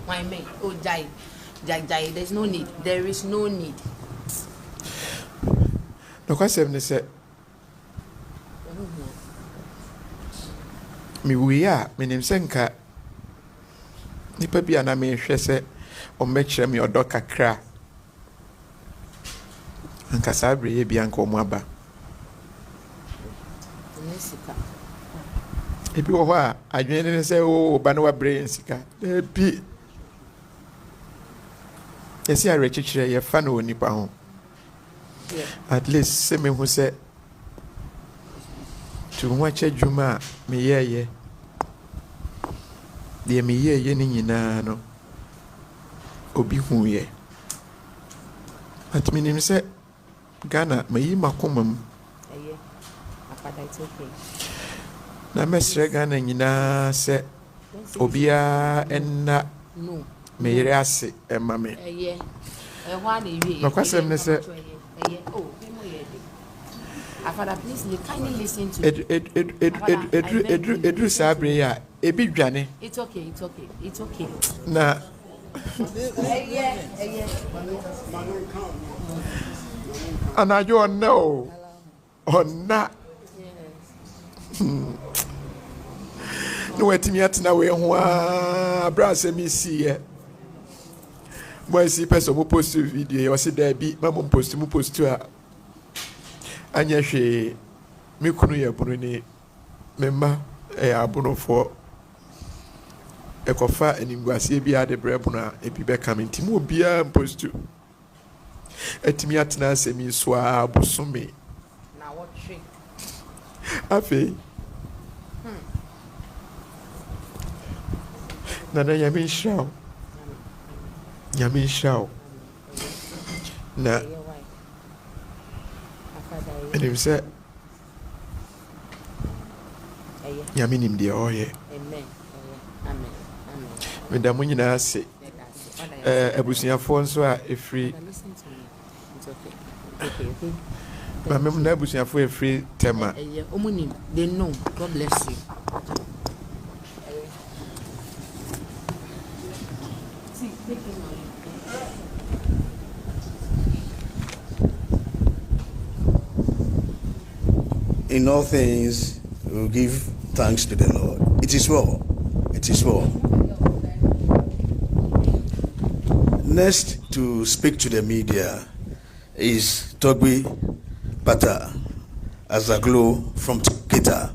Why me? Oh, Jai. There's no need. There is no need. No question they say. Me we are, me name senka. Nipa bi ana me hwe se o mekire me odo kakra. Anka sabre ye bi anka o mu aba. Ebi wo a adwene ne se o ba no wa brain sika. Ebi esi are chichire ye fa no nipa ho. At least se me hu se to wache dwuma me ye de me ye ni nyina no obi hu ye at minim se Ghana mayi makomam Afada it's okay na mesre Ghana nyina se obia enna no me yere ase ema me hwa na ewie no kwasem ne se oh Afada, please, you kindly listen to Edru sabre ya ebi dwane. It's okay. Na anajo onna onna no wetimi atena we ho a bra se mi sie mo si person mo post video yo se da bi ma mo post a anya hwe me kunu ya bunu ni memma abunofo ekofa enimguase bi ade brebunu a ebi be kam ntimo bia postu etimi atena asemi so a bosome na what trick afi na yamin shao na enim se yaminim de oye amen me da munyina ase abusuafo nso a efri ma mem na abusuafo efri tema omunim they know God bless you in all things we will give thanks to the Lord. It is well. Next to speak to the media is Togbi Pata Azaglo from Kita.